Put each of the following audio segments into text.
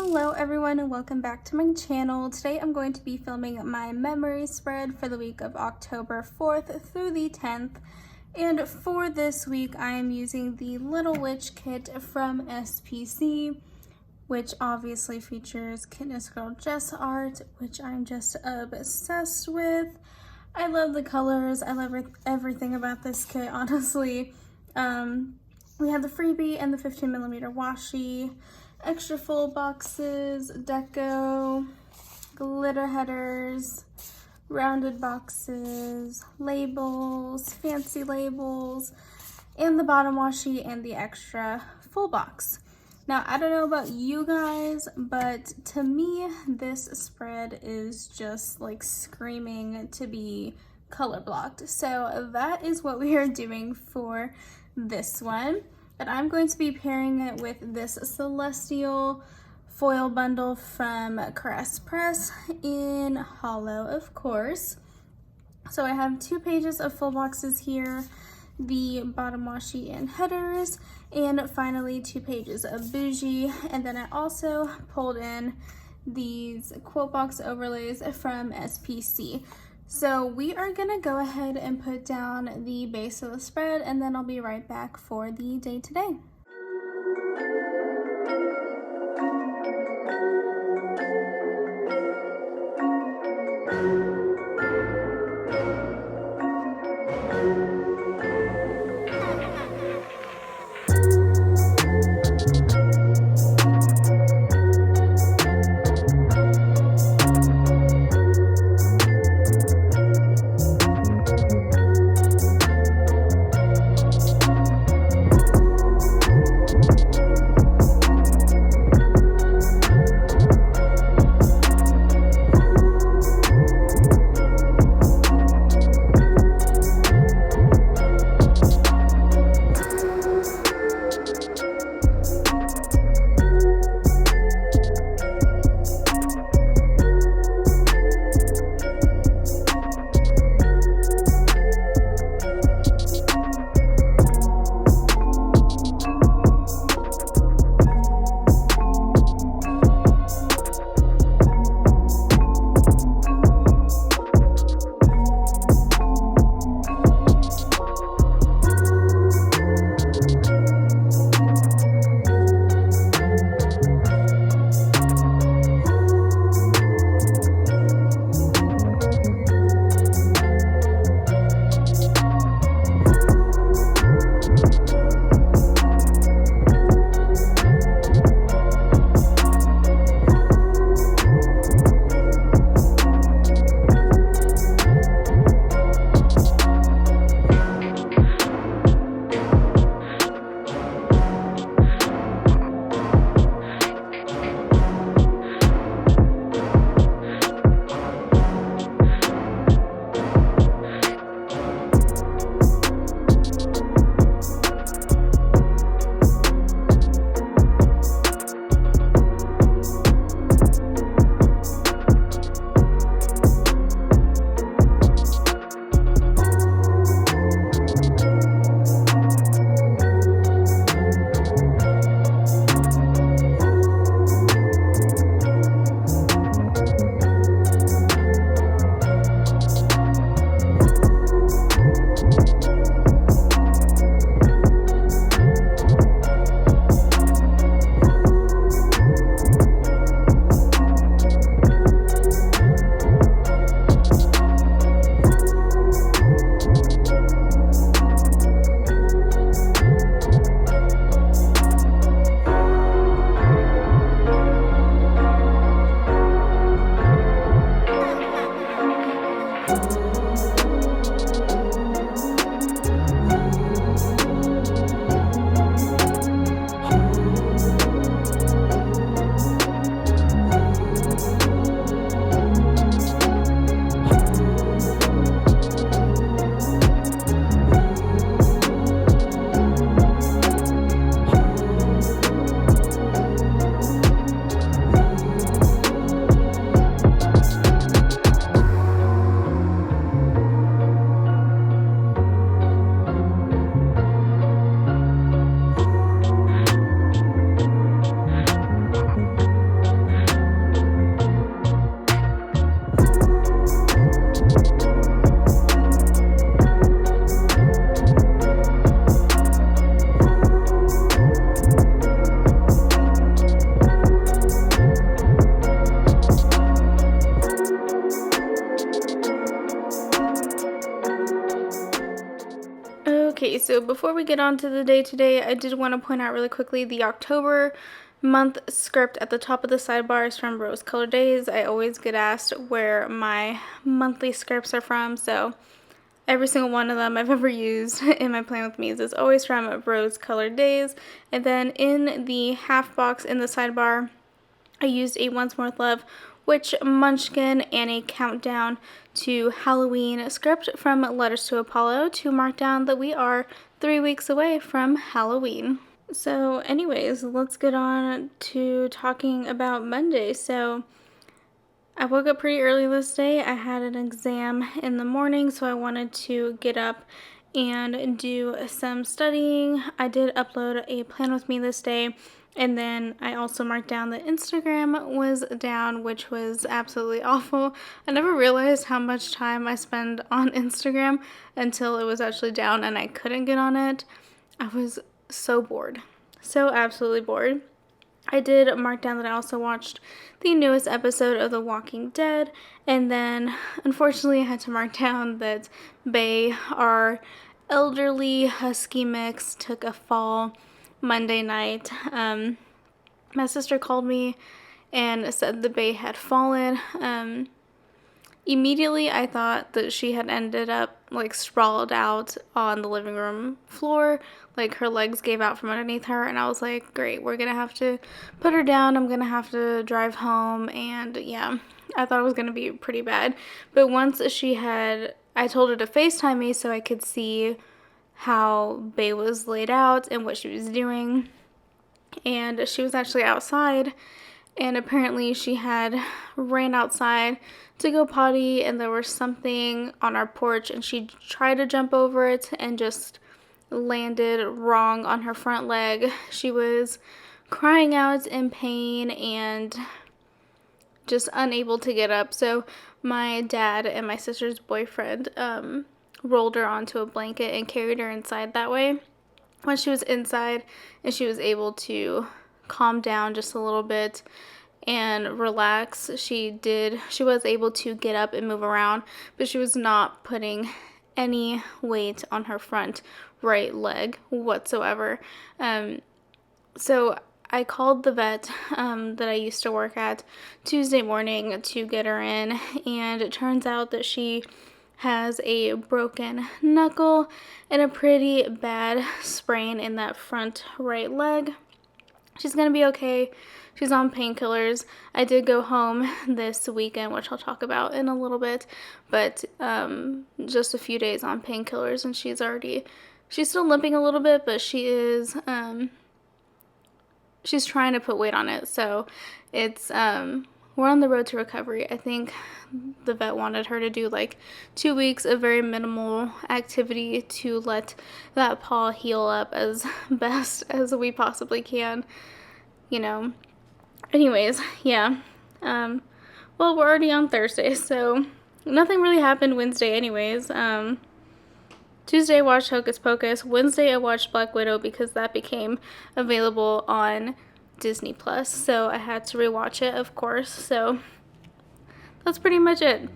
Hello everyone and welcome back to my channel. Today I'm going to be filming my memory spread for the week of October 4th through the 10th. And for this week I am using the Little Witch kit from SPC, which obviously features Kindness Girl Jess art, which I'm just obsessed with. I love the colors, I love everything about this kit, honestly. We have the freebie and the 15mm washi, extra full boxes, deco, glitter headers, rounded boxes, labels, fancy labels, and the bottom washi and the extra full box. Now, I don't know about you guys, but to me, this spread is just like screaming to be color blocked. So that is what we are doing for this one. And I'm going to be pairing it with this Celestial foil bundle from Caress Press in Hollow, of course. So I have 2 pages of full boxes here, the bottom washi and headers, and finally 2 pages of bougie. And then I also pulled in these quote box overlays from SPC. So we are gonna go ahead and put down the base of the spread, and then I'll be right back for the day today. before we get on to the day today, I did want to point out really quickly the October month script at the top of the sidebar is from Rose Colored Days. I always get asked where my monthly scripts are from, so every single one of them I've ever used in my Plan With Me's is always from Rose Colored Days. And then in the half box in the sidebar, I used a Once More With Love, Witch Munchkin, and a Countdown to Halloween script from Letters to Apollo to mark down that we are 3 weeks away from Halloween. So anyways, let's get on to talking about Monday. So I woke up pretty early this day. I had an exam in the morning, so I wanted to get up and do some studying. I did upload a Plan With Me this day, and then I also marked down that Instagram was down, which was absolutely awful. I never realized how much time I spend on Instagram until it was actually down and I couldn't get on it. I was so bored. So absolutely bored. I did mark down that I also watched the newest episode of The Walking Dead, and then unfortunately I had to mark down that Bay, our elderly husky mix, took a fall Monday night. My sister called me and said the Bay had fallen. Immediately I thought that she had ended up like sprawled out on the living room floor, like her legs gave out from underneath her, and I was like, great, we're gonna have to put her down, I'm gonna have to drive home. And yeah, I thought it was gonna be pretty bad. But once I told her to FaceTime me so I could see how Bay was laid out and what she was doing, and she was actually outside, and apparently she had ran outside to go potty, and there was something on our porch, and she tried to jump over it and just landed wrong on her front leg. She was crying out in pain and just unable to get up. So my dad and my sister's boyfriend rolled her onto a blanket and carried her inside that way. When she was inside and she was able to calm down just a little bit and relax, she was able to get up and move around, but she was not putting any weight on her front right leg whatsoever. So I called the vet that I used to work at Tuesday morning to get her in, and it turns out that she has a broken knuckle and a pretty bad sprain in that front right leg. She's gonna be okay. She's on painkillers. I did go home this weekend, which I'll talk about in a little bit, but just a few days on painkillers, and she's still limping a little bit, but she's trying to put weight on it. So it's we're on the road to recovery. I think the vet wanted her to do like 2 weeks of very minimal activity to let that paw heal up as best as we possibly can, you know. Anyways, yeah. Well, we're already on Thursday, so nothing really happened Wednesday anyways. Tuesday I watched Hocus Pocus. Wednesday I watched Black Widow because that became available on Disney Plus, so I had to rewatch it, of course. So that's pretty much it.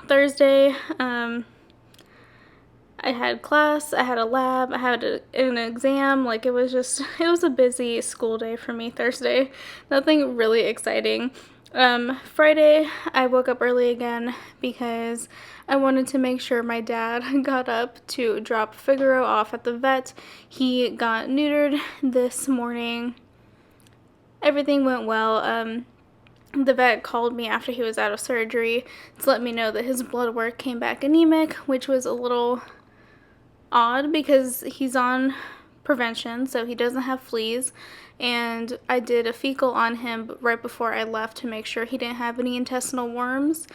Thursday, I had class, I had a lab, I had an exam. Like, it was a busy school day for me Thursday. Nothing really exciting. Friday, I woke up early again because I wanted to make sure my dad got up to drop Figaro off at the vet. He got neutered this morning. Everything went well. The vet called me after he was out of surgery to let me know that his blood work came back anemic, which was a little odd because he's on prevention, so he doesn't have fleas. And I did a fecal on him right before I left to make sure he didn't have any intestinal worms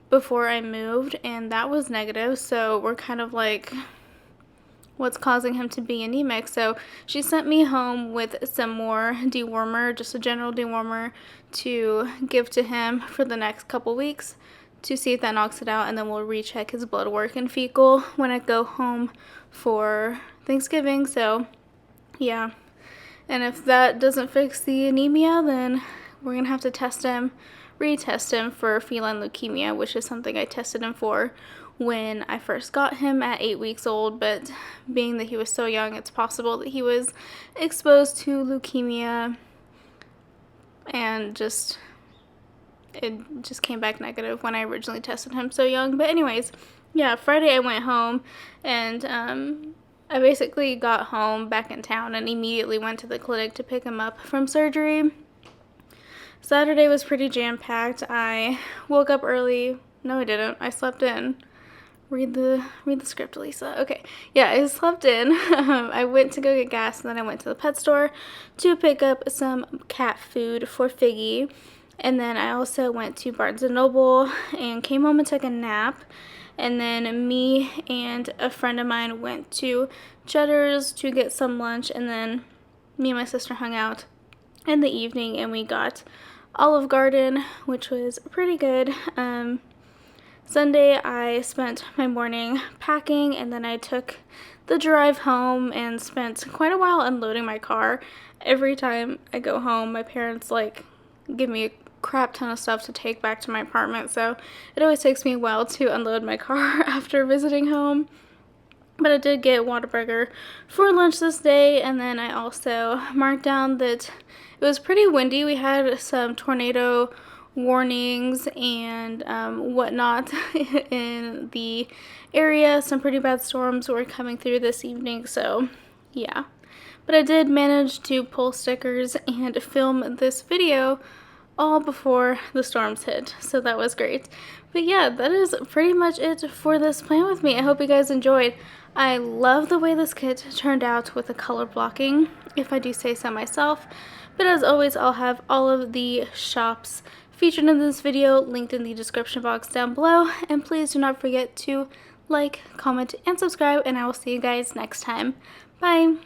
before I moved, and that was negative. So we're kind of like, what's causing him to be anemic? So she sent me home with some more dewormer, just a general dewormer, to give to him for the next couple weeks to see if that knocks it out, and then we'll recheck his blood work and fecal when I go home for Thanksgiving. So yeah, and if that doesn't fix the anemia, then we're gonna have to retest him for feline leukemia, which is something I tested him for when I first got him at 8 weeks old, but being that he was so young, it's possible that he was exposed to leukemia and it just came back negative when I originally tested him so young. But anyways, yeah, Friday I went home, and I basically got home back in town and immediately went to the clinic to pick him up from surgery. Saturday was pretty jam-packed. I woke up early. No, I didn't. I slept in. Read the script, Lisa. Okay. Yeah, I slept in. I went to go get gas, and then I went to the pet store to pick up some cat food for Figgy. And then I also went to Barnes & Noble and came home and took a nap. And then me and a friend of mine went to Cheddar's to get some lunch. And then me and my sister hung out in the evening, and we got Olive Garden, which was pretty good. Sunday I spent my morning packing, and then I took the drive home and spent quite a while unloading my car. Every time I go home, my parents give me a crap ton of stuff to take back to my apartment, so it always takes me a while to unload my car after visiting home. But I did get Whataburger for lunch this day, and then I also marked down that it was pretty windy. We had some tornado warnings and whatnot in the area. Some pretty bad storms were coming through this evening, so yeah. But I did manage to pull stickers and film this video all before the storms hit, so that was great. But yeah, that is pretty much it for this plan with me. I hope you guys enjoyed. I love the way this kit turned out with the color blocking, if I do say so myself. But as always, I'll have all of the shops featured in this video linked in the description box down below. And please do not forget to like, comment, and subscribe, and I will see you guys next time. Bye!